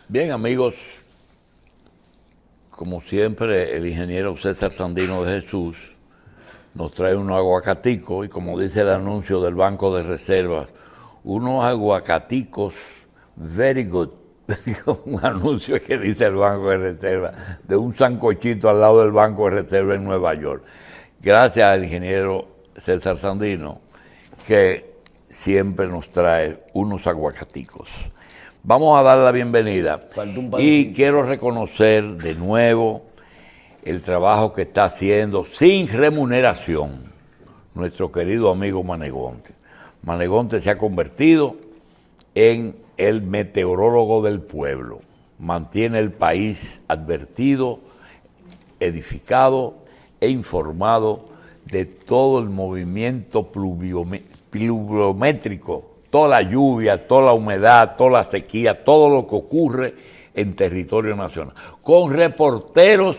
Bien, amigos, como siempre, el ingeniero César Sandino de Jesús nos trae unos aguacaticos y como dice el anuncio del Banco de Reservas, unos aguacaticos very good. Un anuncio que dice el Banco de Reservas, de un sancochito al lado del Banco de Reservas en Nueva York. Gracias al ingeniero César Sandino, que siempre nos trae unos aguacaticos. Vamos a dar la bienvenida y quiero reconocer de nuevo el trabajo que está haciendo sin remuneración nuestro querido amigo Manegonte. Manegonte se ha convertido en el meteorólogo del pueblo, mantiene el país advertido, edificado e informado de todo el movimiento pluviométrico, toda la lluvia, toda la humedad, toda la sequía, todo lo que ocurre en territorio nacional, con reporteros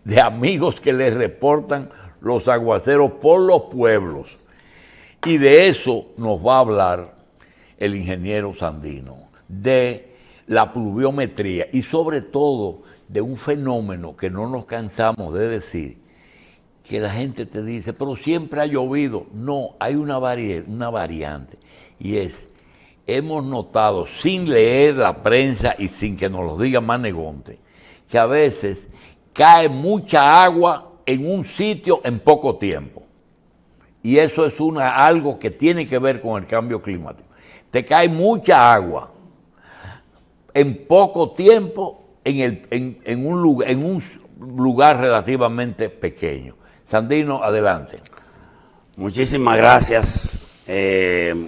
de amigos que les reportan los aguaceros por los pueblos. Y de eso nos va a hablar el ingeniero Sandino, de la pluviometría y sobre todo de un fenómeno que no nos cansamos de decir, que la gente te dice, pero siempre ha llovido. No, hay una variante. Y hemos notado, sin leer la prensa y sin que nos lo diga Manegonte, que a veces cae mucha agua en un sitio en poco tiempo. Y eso es algo que tiene que ver con el cambio climático. Te cae mucha agua en poco tiempo en un lugar relativamente pequeño. Sandino, adelante. Muchísimas gracias.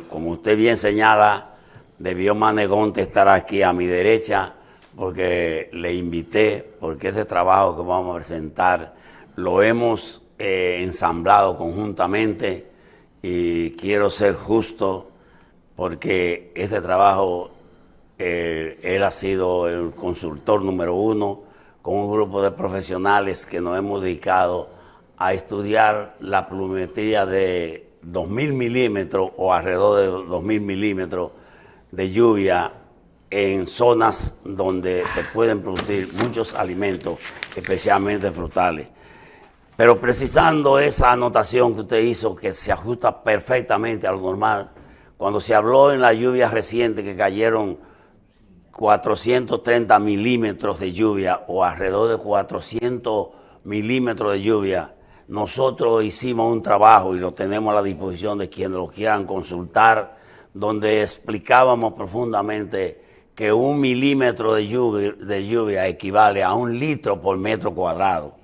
Como usted bien señala, debió Manegonte estar aquí a mi derecha porque le invité, porque este trabajo que vamos a presentar lo hemos ensamblado conjuntamente y quiero ser justo porque este trabajo él ha sido el consultor número 1 con un grupo de profesionales que nos hemos dedicado a estudiar la pluviometría de 2.000 milímetros o alrededor de 2.000 milímetros de lluvia en zonas donde se pueden producir muchos alimentos, especialmente frutales. Pero precisando esa anotación que usted hizo, que se ajusta perfectamente a lo normal, cuando se habló en la lluvia reciente que cayeron 430 milímetros de lluvia o alrededor de 400 milímetros de lluvia, nosotros hicimos un trabajo y lo tenemos a la disposición de quienes lo quieran consultar, donde explicábamos profundamente que 1 milímetro de lluvia equivale a 1 litro por metro cuadrado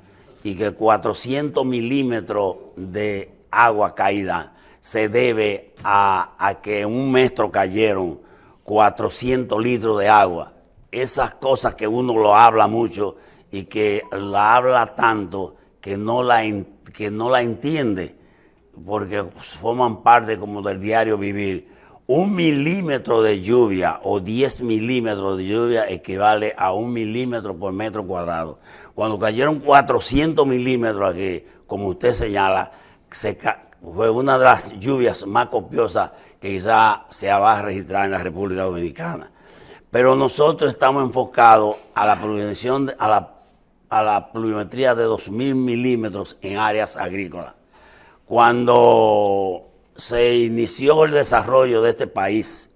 y que 400 milímetros de agua caída se debe a que en un metro cayeron 400 litros de agua. Esas cosas que uno lo habla mucho y que la habla tanto que no la entiende, porque forman parte como del diario vivir. 1 milímetro de lluvia o 10 milímetros de lluvia equivale a 1 milímetro por metro cuadrado. Cuando cayeron 400 milímetros aquí, como usted señala, fue una de las lluvias más copiosas que quizás se va a registrar en la República Dominicana. Pero nosotros estamos enfocados a la pluviometría a la pluviometría de 2.000 milímetros en áreas agrícolas. Cuando se inició el desarrollo de este país,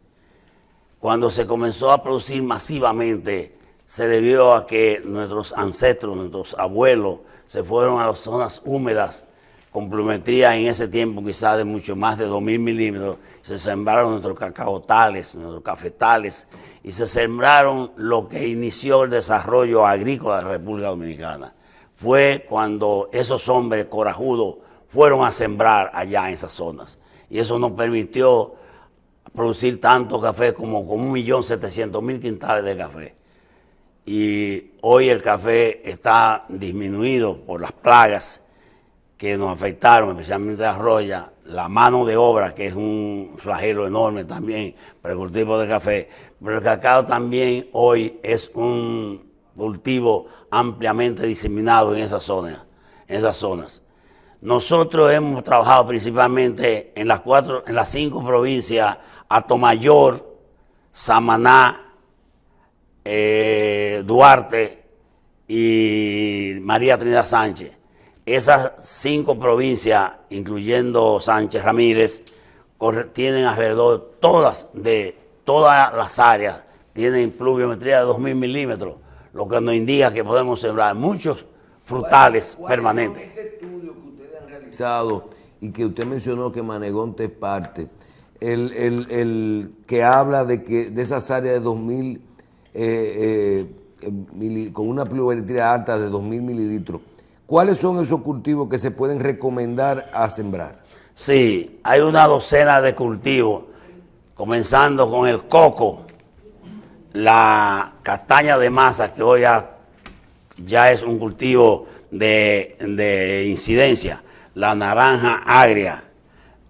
cuando se comenzó a producir masivamente, se debió a que nuestros ancestros, nuestros abuelos, se fueron a las zonas húmedas con pluviometría en ese tiempo quizás de mucho más de 2.000 milímetros, se sembraron nuestros cacaotales, nuestros cafetales, y se sembraron lo que inició el desarrollo agrícola de la República Dominicana. Fue cuando esos hombres corajudos fueron a sembrar allá en esas zonas. Y eso nos permitió producir tanto café como 1.700.000 quintales de café. Y hoy el café está disminuido por las plagas que nos afectaron, especialmente la roya, la mano de obra, que es un flagelo enorme también para el cultivo de café, pero el cacao también hoy es un cultivo ampliamente diseminado en esas zonas. Nosotros hemos trabajado principalmente en las 5 provincias, Atomayor, Samaná, Duarte y María Trinidad Sánchez. Esas 5 provincias, incluyendo Sánchez Ramírez, tienen alrededor todas las áreas, tienen pluviometría de 2000 milímetros, lo que nos indica que podemos sembrar muchos frutales permanentes. Ese estudio que ustedes han realizado y que usted mencionó que Manegonte es parte, el que habla de esas áreas de 2000 con una pluviometría alta de 2000 mililitros, ¿cuáles son esos cultivos que se pueden recomendar a sembrar? Sí, hay una docena de cultivos, comenzando con el coco, la castaña de masa, que hoy ya es un cultivo de incidencia, la naranja agria,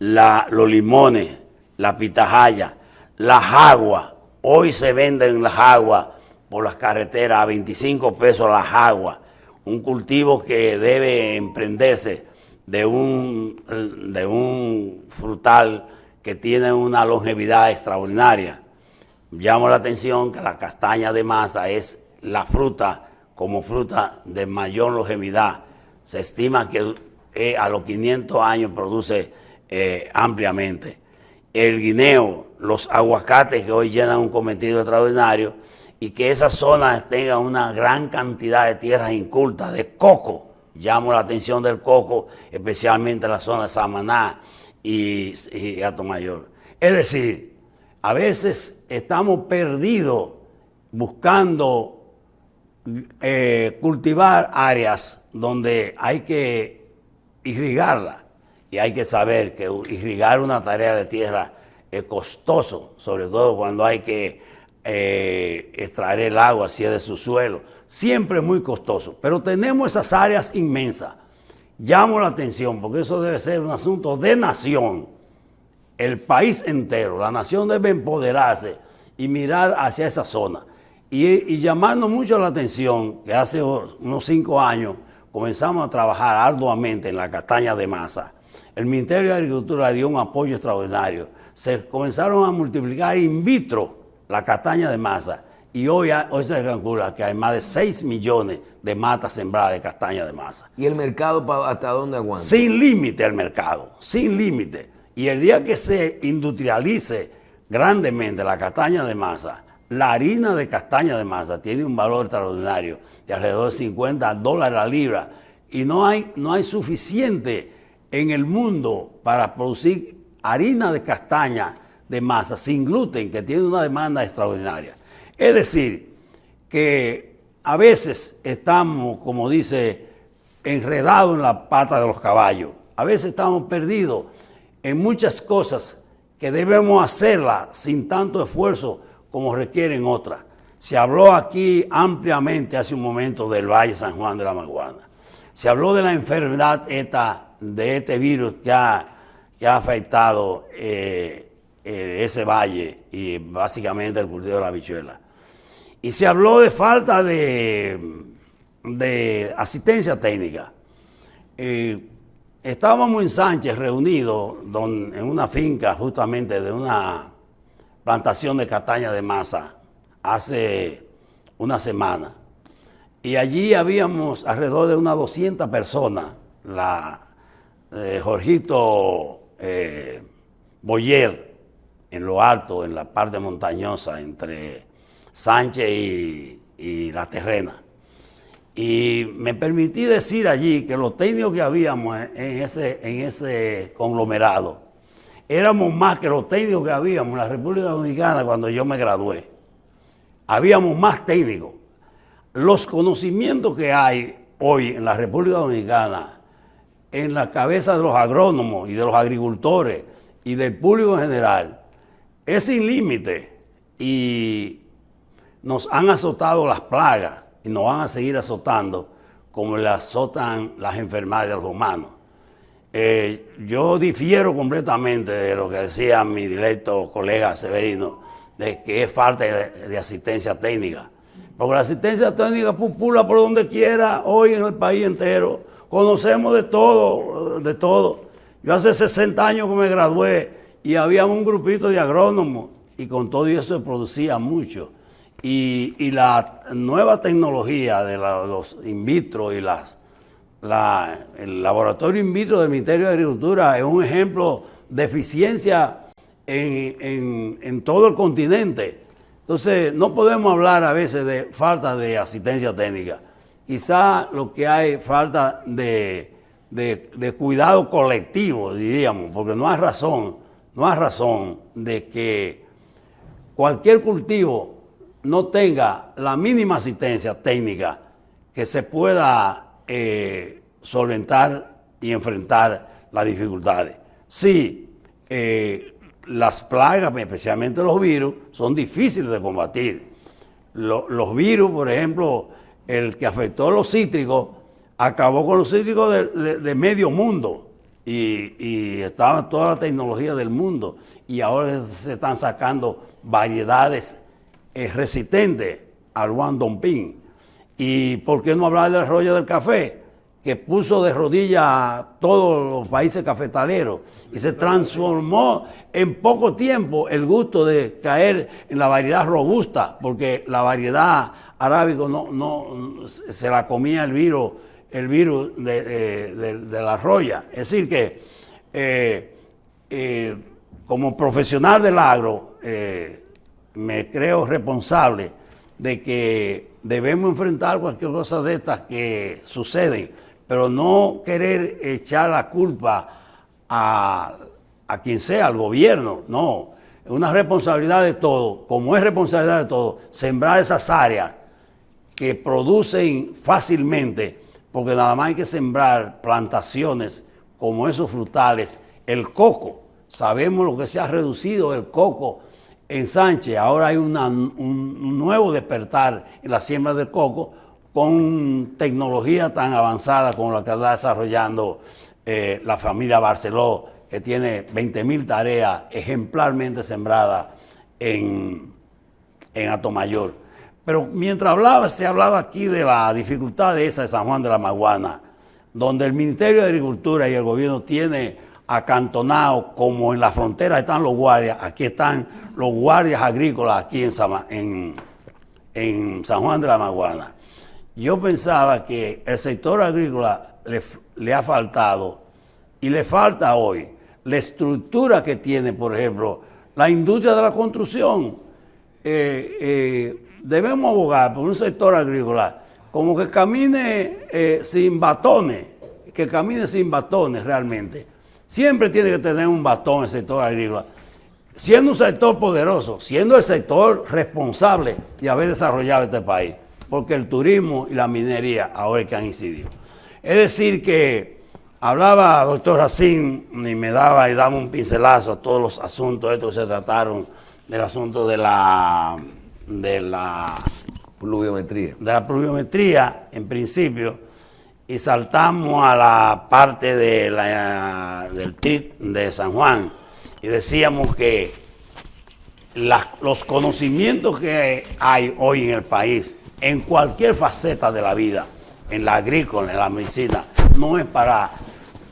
los limones, la pitahaya, las aguas. Hoy se venden las aguas por las carreteras a 25 pesos las aguas, un cultivo que debe emprenderse de un frutal que tiene una longevidad extraordinaria. Llamo la atención que la castaña de masa es la fruta como fruta de mayor longevidad. Se estima que a los 500 años produce ampliamente. El guineo, los aguacates que hoy llenan un cometido extraordinario, y que esas zonas tengan una gran cantidad de tierras incultas, de coco. Llamo la atención del coco, especialmente en la zona de Samaná y Atomayor. Es decir, a veces estamos perdidos buscando cultivar áreas donde hay que irrigarla, y hay que saber que irrigar una tarea de tierra es costoso, sobre todo cuando hay que extraer el agua si es de su suelo, siempre es muy costoso, pero tenemos esas áreas inmensas. Llamo la atención porque eso debe ser un asunto de nación, el país entero, la nación debe empoderarse y mirar hacia esa zona, y llamarnos mucho la atención que hace unos 5 años comenzamos a trabajar arduamente en la castaña de masa. El Ministerio de Agricultura dio un apoyo extraordinario, se comenzaron a multiplicar in vitro la castaña de masa, y hoy se calcula que hay más de 6 millones de matas sembradas de castaña de masa. ¿Y el mercado hasta dónde aguanta? Sin límite el mercado, sin límite. Y el día que se industrialice grandemente la castaña de masa, la harina de castaña de masa tiene un valor extraordinario de alrededor de $50 la libra, y no hay suficiente en el mundo para producir harina de castaña de masa sin gluten, que tiene una demanda extraordinaria. Es decir, que a veces estamos, como dice, enredados en la pata de los caballos. A veces estamos perdidos en muchas cosas que debemos hacerlas sin tanto esfuerzo como requieren otras. Se habló aquí ampliamente hace un momento del Valle San Juan de la Maguana. Se habló de la enfermedad de este virus que ha afectado ese valle y básicamente el cultivo de la habichuela. Y se habló de falta de asistencia técnica. Estábamos en Sánchez reunidos en una finca justamente de una plantación de castaña de masa hace una semana. Y allí habíamos alrededor de unas 200 personas. Jorgito Boyer, en lo alto, en la parte montañosa, entre Sánchez y La Terrena. Y me permití decir allí que los técnicos que habíamos en ese conglomerado éramos más que los técnicos que habíamos en la República Dominicana cuando yo me gradué. Habíamos más técnicos. Los conocimientos que hay hoy en la República Dominicana en la cabeza de los agrónomos y de los agricultores y del público en general es sin límite, y nos han azotado las plagas y nos van a seguir azotando como le azotan las enfermedades de los humanos. Yo difiero completamente de lo que decía mi directo colega Severino, de que es falta de asistencia técnica, porque la asistencia técnica pupula por donde quiera hoy en el país entero. Conocemos de todo, de todo. Yo hace 60 años que me gradué y había un grupito de agrónomos, y con todo eso se producía mucho. Y la nueva tecnología de los in vitro y el laboratorio in vitro del Ministerio de Agricultura es un ejemplo de eficiencia en todo el continente. Entonces, no podemos hablar a veces de falta de asistencia técnica. Quizá lo que hay es falta de cuidado colectivo, diríamos, porque no hay razón de que cualquier cultivo no tenga la mínima asistencia técnica que se pueda solventar y enfrentar las dificultades. Sí, las plagas, especialmente los virus, son difíciles de combatir. Los virus, por ejemplo, el que afectó a los cítricos, acabó con los cítricos de medio mundo y estaba toda la tecnología del mundo y ahora se están sacando variedades resistentes al Guandongping. ¿Y por qué no hablar del rollo del café? Que puso de rodillas a todos los países cafetaleros y se transformó en poco tiempo el gusto de caer en la variedad robusta, porque la variedad arábica no se la comía el virus de la roya. Es decir que como profesional del agro me creo responsable de que debemos enfrentar cualquier cosa de estas que suceden, pero no querer echar la culpa a quien sea, al gobierno, no. Es una responsabilidad de todos, como es responsabilidad de todos, sembrar esas áreas que producen fácilmente, porque nada más hay que sembrar plantaciones como esos frutales, el coco. Sabemos lo que se ha reducido el coco en Sánchez. Ahora hay un nuevo despertar en la siembra del coco con tecnología tan avanzada como la que está desarrollando la familia Barceló, que tiene 20.000 tareas ejemplarmente sembradas en Atomayor. Pero mientras se hablaba aquí de la dificultad de esa de San Juan de la Maguana, donde el Ministerio de Agricultura y el gobierno tiene acantonado, como en la frontera están los guardias, aquí están los guardias agrícolas aquí en San Juan de la Maguana. Yo pensaba que el sector agrícola le ha faltado y le falta hoy la estructura que tiene, por ejemplo, la industria de la construcción. Debemos abogar por un sector agrícola como que camine sin batones, realmente. Siempre tiene que tener un batón el sector agrícola, siendo un sector poderoso, siendo el sector responsable de haber desarrollado este país, porque el turismo y la minería ahora es que han incidido. Es decir que hablaba doctor Racine y daba un pincelazo a todos los asuntos estos que se trataron, del asunto de la pluviometría en principio, y saltamos a la parte del TRIT de San Juan y decíamos que los conocimientos que hay hoy en el país, en cualquier faceta de la vida, en la agrícola, en la medicina, no es para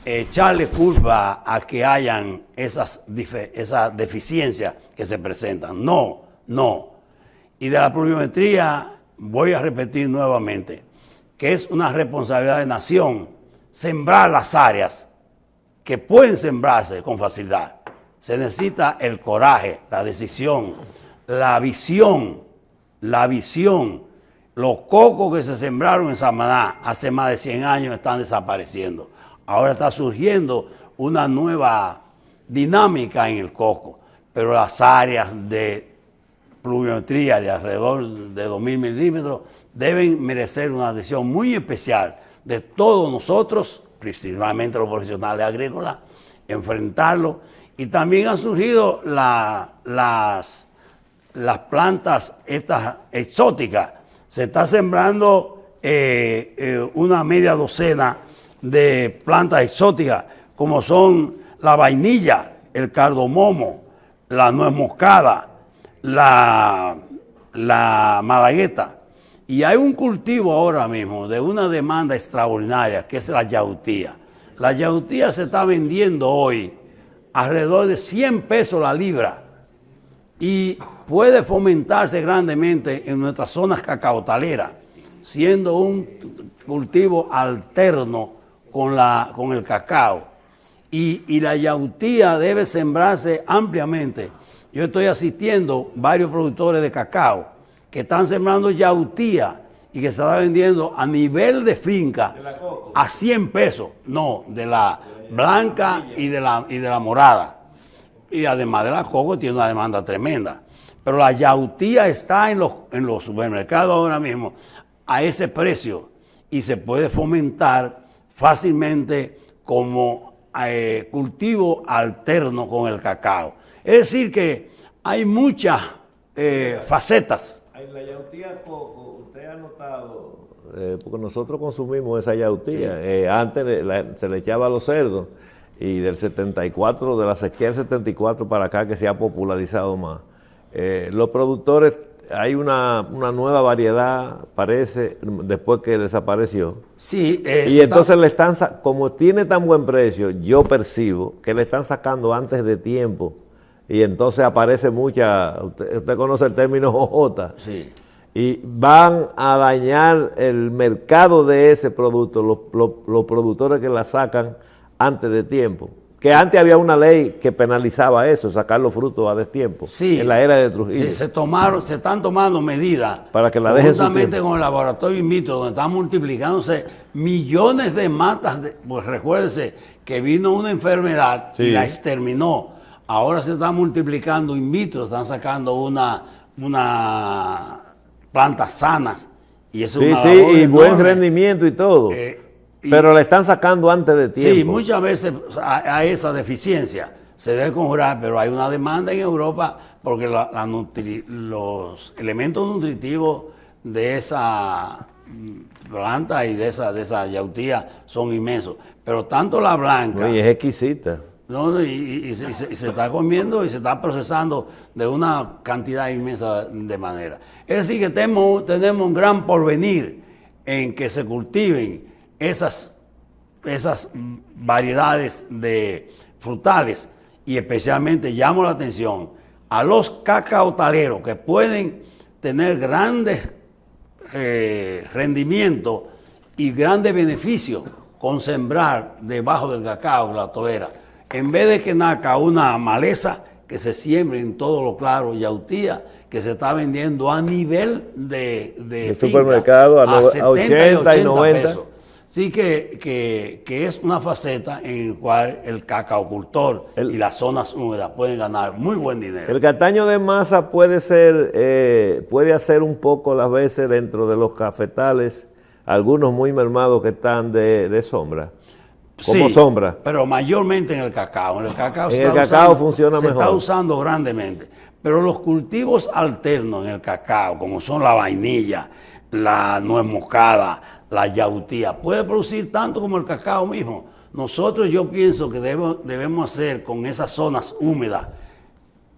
echarle culpa a que hayan esas deficiencias que se presentan. No. Y de la pluviometría voy a repetir nuevamente que es una responsabilidad de nación sembrar las áreas que pueden sembrarse con facilidad. Se necesita el coraje, la decisión, la visión. Los cocos que se sembraron en Samaná hace más de 100 años están desapareciendo. Ahora está surgiendo una nueva dinámica en el coco, pero las áreas de pluviometría de alrededor de 2.000 milímetros deben merecer una atención muy especial de todos nosotros, principalmente los profesionales agrícolas, enfrentarlo. Y también han surgido las plantas estas exóticas. Se está sembrando una media docena de plantas exóticas, como son la vainilla, el cardamomo, la nuez moscada, la malagueta. Y hay un cultivo ahora mismo de una demanda extraordinaria, que es la yautía. La yautía se está vendiendo hoy alrededor de 100 pesos la libra. Y puede fomentarse grandemente en nuestras zonas cacaotaleras, siendo un cultivo alterno con el cacao. Y la yautía debe sembrarse ampliamente. Yo estoy asistiendo varios productores de cacao que están sembrando yautía y que se está vendiendo a nivel de finca a 100 pesos. No, de la blanca y de la morada. Y además de la coco tiene una demanda tremenda. Pero la yautía está en los supermercados ahora mismo a ese precio y se puede fomentar fácilmente como cultivo alterno con el cacao. Es decir que hay muchas facetas. En la yautía coco, usted ha notado, porque nosotros consumimos esa yautía, antes se le echaba a los cerdos, y del 74, de la sequía del 74 para acá que se ha popularizado más. Los productores, hay una nueva variedad, parece, después que desapareció. Sí, y entonces le están, como tiene tan buen precio, yo percibo que le están sacando antes de tiempo. Y entonces aparece mucha, usted conoce el término jojota. Sí. Y van a dañar el mercado de ese producto, los productores que la sacan antes de tiempo. Que antes había una ley que penalizaba eso, sacar los frutos a destiempo, sí, en la era de Trujillo. Sí, se están tomando medidas para que la dejen justamente con el laboratorio in vitro, donde están multiplicándose millones de matas. Pues recuérdese que vino una enfermedad y la exterminó. Ahora se está multiplicando in vitro, están sacando una plantas sanas. Y eso es una labor y buen enorme. Rendimiento y todo. Pero le están sacando antes de tiempo. Sí, muchas veces hay esa deficiencia. Se debe conjurar, pero hay una demanda en Europa porque los elementos nutritivos de esa planta y de esa yautía son inmensos. Pero tanto la blanca... Y es exquisita. ¿no? Y se está comiendo y se está procesando de una cantidad inmensa de manera. Es decir, que tenemos un gran porvenir en que se cultiven esas variedades de frutales, y especialmente llamo la atención a los cacaotaleros que pueden tener grandes rendimientos y grandes beneficios con sembrar debajo del cacao, la tolera. En vez de que nazca una maleza, que se siembre en todo lo claro, yautía, que se está vendiendo a nivel de el supermercado a 80 y 90 pesos. Sí que es una faceta en la cual el cacaocultor y las zonas húmedas pueden ganar muy buen dinero. El castaño de masa puede hacer un poco las veces dentro de los cafetales, algunos muy mermados que están de sombra. Como sí, sombra. Pero mayormente en el cacao. En el cacao, funciona mejor. Se está usando grandemente. Pero los cultivos alternos en el cacao, como son la vainilla, la nuez moscada, la yautía, puede producir tanto como el cacao mismo. Nosotros, yo pienso que debemos hacer con esas zonas húmedas,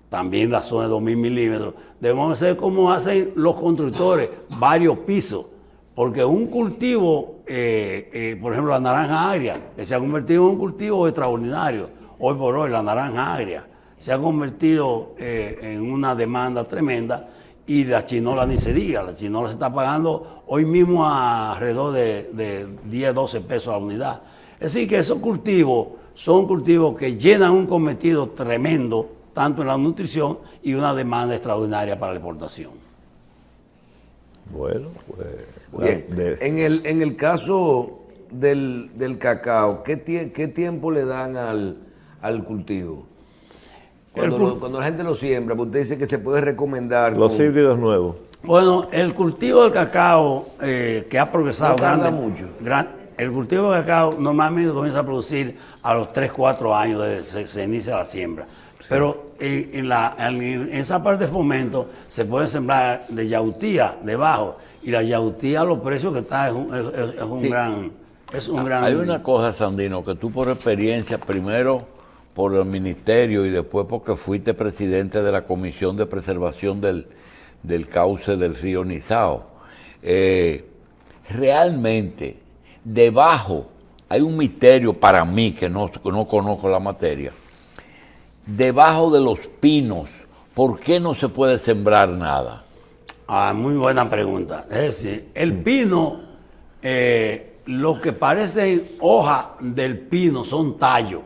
también la zona de 2000 milímetros, debemos hacer como hacen los constructores, varios pisos. Porque un cultivo, por ejemplo, la naranja agria, que se ha convertido en un cultivo extraordinario, hoy por hoy la naranja agria se ha convertido en una demanda tremenda, y la chinola ni se diga, la chinola se está pagando hoy mismo alrededor de 10, 12 pesos a la unidad. Es decir, que esos cultivos son cultivos que llenan un cometido tremendo, tanto en la nutrición y una demanda extraordinaria para la exportación. Bueno, pues... Bien. En el caso del cacao, ¿qué tiempo le dan al cultivo? Cuando la gente lo siembra, usted dice que se puede recomendar. Los híbridos nuevos. Bueno, el cultivo del cacao que ha progresado. No tarda mucho. El cultivo del cacao normalmente comienza a producir a los 3, 4 años desde se inicia la siembra. Sí. Pero en esa parte de fomento se puede sembrar de yautía debajo. Y la yautía, los precios que está es un gran... Hay una cosa, Sandino, que tú por experiencia, primero por el ministerio y después porque fuiste presidente de la Comisión de Preservación del Cauce del Río Nizao, realmente debajo hay un misterio para mí que no conozco la materia. Debajo de los pinos ¿por qué no se puede sembrar nada? Ah, muy buena pregunta. Es decir, el pino, lo que parece hoja del pino son tallos.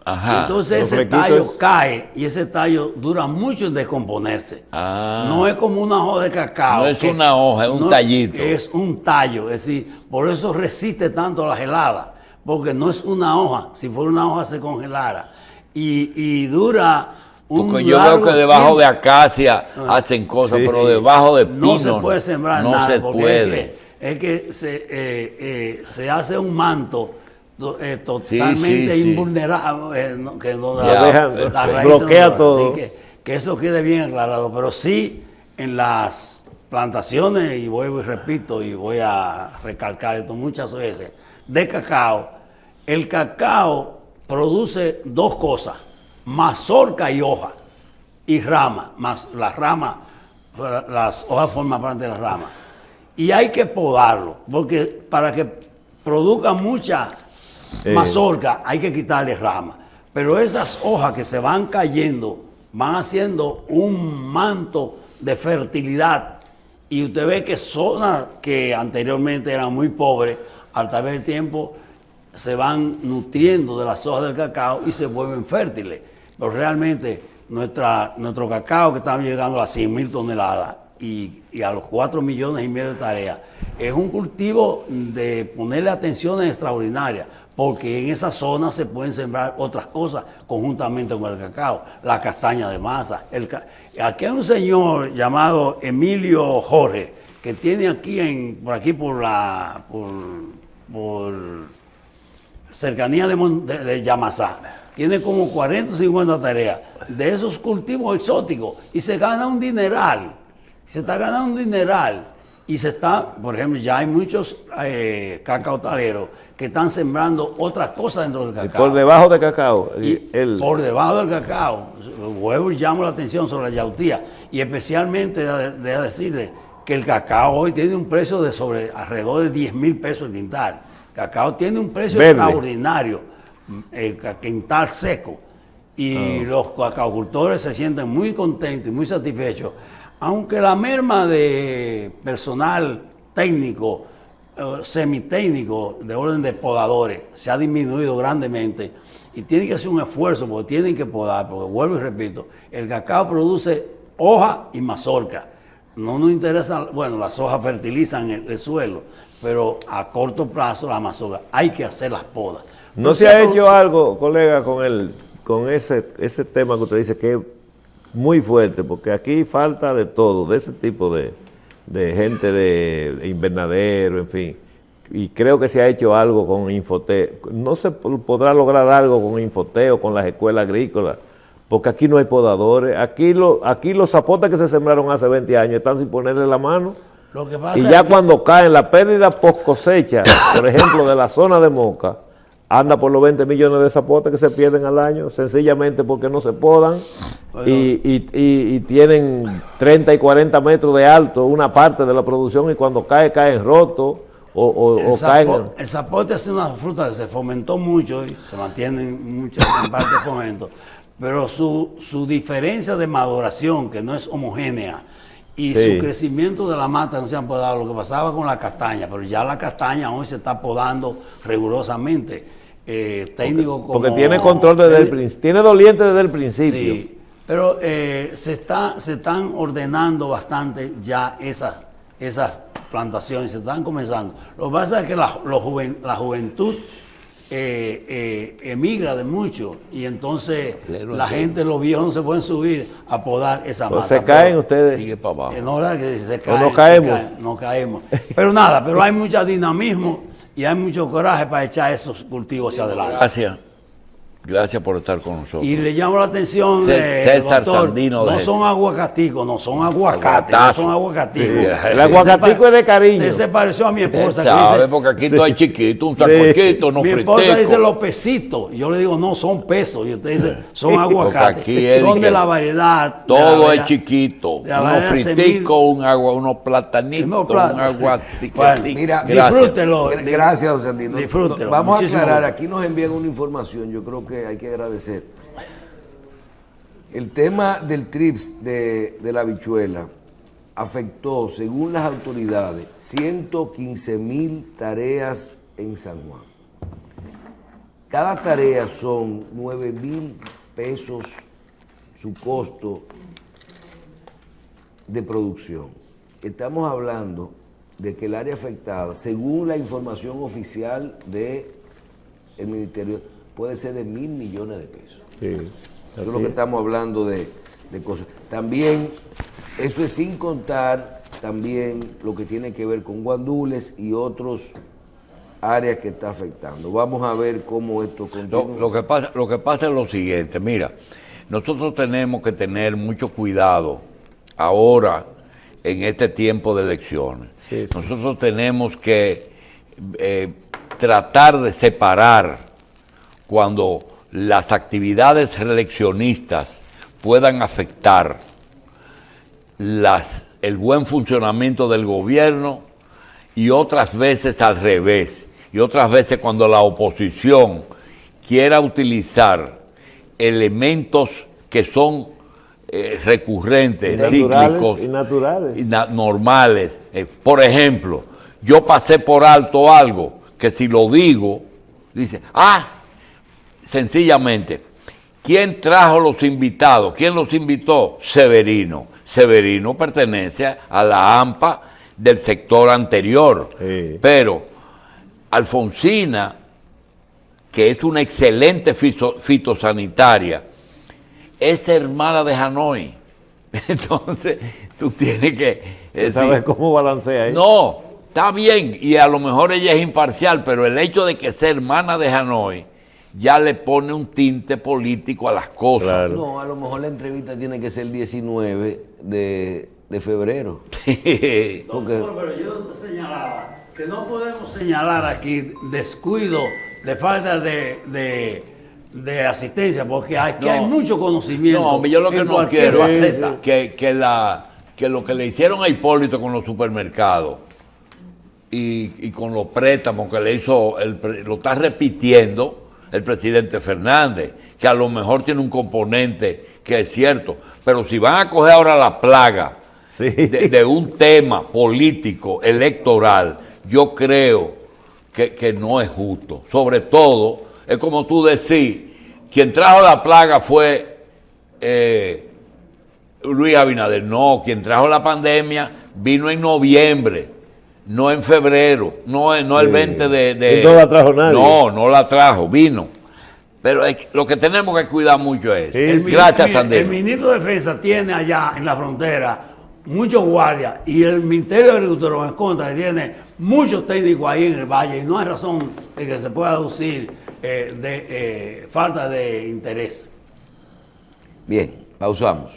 Ajá. Entonces los ese flequitos. tallo cae y ese tallo dura mucho en descomponerse. Ah. No es como una hoja de cacao. No es que una hoja, es un tallito. Es un tallo, es decir, por eso resiste tanto la gelada, porque no es una hoja. Si fuera una hoja se congelara. Y dura un Porque yo veo largo que debajo tiempo. de acacia hacen cosas, Sí. pero debajo de pino No se puede sembrar no nada, se porque puede. es que se hace un manto totalmente sí, sí. invulnerable, que no Ya, la- dejan- las raíces bloquea no- todo. así que eso quede bien aclarado, pero sí en las plantaciones, y vuelvo y repito, y voy a recalcar esto muchas veces, de cacao, el cacao produce dos cosas, mazorca y hoja, y rama, más las ramas, las hojas forman parte de las ramas. Y hay que podarlo, porque para que produzca mucha mazorca hay que quitarle ramas. Pero esas hojas que se van cayendo van haciendo un manto de fertilidad. Y usted ve que zonas que anteriormente eran muy pobres, al través del tiempo se van nutriendo de las hojas del cacao y se vuelven fértiles. Pero realmente nuestro cacao, que está llegando a las 100.000 toneladas y a los 4,5 millones de tareas, es un cultivo de ponerle atención extraordinaria, porque en esa zona se pueden sembrar otras cosas conjuntamente con el cacao, la castaña de masa. Aquí hay un señor llamado Emilio Jorge, que tiene aquí por cercanía de Yamasá, tiene como 40 o 50 tareas de esos cultivos exóticos y se gana un dineral. Se está ganando un dineral y por ejemplo, ya hay muchos cacautaleros que están sembrando otras cosas dentro del Y cacao. por debajo de cacao. Por debajo del cacao, vuelvo y llamo la atención sobre la yautía, y especialmente de decirle que el cacao hoy tiene un precio de alrededor de 10,000 pesos el quintal. Cacao tiene un precio Verde. extraordinario, el quintal seco, y los cacaocultores se sienten muy contentos y muy satisfechos, aunque la merma de personal técnico, semitécnico, de orden de podadores, se ha disminuido grandemente y tienen que hacer un esfuerzo porque tienen que podar, porque vuelvo y repito, el cacao produce hoja y mazorca. No nos interesa, bueno, las hojas fertilizan el suelo, pero a corto plazo la mazorca hay que hacer las podas. ¿No se ha hecho algo, colega, con ese tema que usted dice que es muy fuerte? Porque aquí falta de todo, de ese tipo de gente de invernadero, en fin. Y creo que se ha hecho algo con Infotec. ¿No se podrá lograr algo con Infotec o con las escuelas agrícolas? Porque aquí no hay podadores. Aquí los zapotes que se sembraron hace 20 años están sin ponerle la mano. Lo que pasa Y es ya que- cuando caen la pérdida post cosecha, por ejemplo, de la zona de Moca, anda por los 20 millones de zapotes que se pierden al año, sencillamente porque no se podan y tienen 30 y 40 metros de alto una parte de la producción, y cuando caen rotos o caen... El zapote es una fruta que se fomentó mucho y se mantiene en parte de fomento, pero su diferencia de maduración, que no es homogénea, y Sí. su crecimiento de la mata no se han podado, lo que pasaba con la castaña, pero ya la castaña hoy se está podando rigurosamente. Técnicos como... Porque tiene control desde el principio, tiene doliente desde el principio. Sí, pero se están ordenando bastante ya esas plantaciones, se están comenzando. Lo que pasa es que la juventud emigra de mucho, y entonces la gente, los viejos no se pueden subir a podar esa Pues mata. se caen pero- ustedes. Sigue para abajo. no, ¿verdad? Que se O caen, no se caemos. caen, no caemos. Pero nada, pero hay mucho dinamismo y hay mucho coraje para echar esos cultivos hacia adelante. Gracias. Gracias por estar con nosotros. Y le llamo la atención, César doctor, Sandino no de- son aguacaticos, no son aguacates, no Aguatazo. son aguacaticos. Sí, el aguacatico es de cariño. Usted se pareció a mi Usted esposa, que sabe, dice, porque aquí todo es chiquito, un sancochito, no mi esposa dice friteco. los pesitos, yo le digo no, son pesos, y usted dice son aguacates, aquí es son de de que la variedad. Todo es chiquito. de la Unos variedad friticos, semil- unos platanitos, No, un plata. aguacate. Bueno, Mira, disfrútelo. Gracias, don Sandino. Disfrútelo. Vamos a Muchísimas aclarar, gracias. aquí nos envían una información, yo creo que hay que agradecer. El tema del TRIPS de la habichuela afectó, según las autoridades, 115,000 tareas en San Juan. Cada tarea son 9,000 pesos su costo de producción. Estamos hablando de que el área afectada, según la información oficial del Ministerio, puede ser de 1,000 millones de pesos. Sí, eso es lo que estamos hablando de cosas. También, eso es sin contar también lo que tiene que ver con guandules y otros áreas que está afectando. Vamos a ver cómo esto continúa. Lo que pasa es lo siguiente, mira, nosotros tenemos que tener mucho cuidado ahora en este tiempo de elecciones. Sí. Nosotros tenemos que tratar de separar cuando las actividades reeleccionistas puedan afectar el buen funcionamiento del gobierno y otras veces al revés. Y otras veces cuando la oposición quiera utilizar elementos que son recurrentes, cíclicos, y naturales. Normales. Por ejemplo, yo pasé por alto algo que si lo digo, dice, sencillamente, ¿quién trajo los invitados? ¿Quién los invitó? Severino. Severino pertenece a la AMPA del sector anterior, Sí. pero Alfonsina, que es una excelente fitosanitaria, es hermana de Hanoi. Entonces, tú tienes que ¿Sabes cómo balancea ahí? no, está bien, y a lo mejor ella es imparcial, pero el hecho de que sea hermana de Hanoi ya le pone un tinte político a las cosas. Claro. No, a lo mejor la entrevista tiene que ser el 19 de febrero. Doctor, pero yo señalaba que no podemos señalar aquí descuido de falta de asistencia, porque aquí hay mucho conocimiento. No, hombre, yo lo que en no cualquier quiero faceta. es que lo que le hicieron a Hipólito con los supermercados y con los préstamos que le hizo, lo está repitiendo el presidente Fernández, que a lo mejor tiene un componente que es cierto, pero si van a coger ahora la plaga Sí. de un tema político, electoral, yo creo que no es justo. Sobre todo, es como tú decís, quien trajo la plaga fue Luis Abinader. No, quien trajo la pandemia vino en noviembre, no en febrero, no el 20 de... Y no la trajo nadie. No la trajo, vino. Pero lo que tenemos que cuidar mucho es... Sí. Gracias, El Sandino. ministro de Defensa tiene allá en la frontera muchos guardias y el Ministerio de Agricultura me consta que tiene muchos técnicos ahí en el valle y no hay razón de que se pueda aducir falta de interés. Bien, pausamos.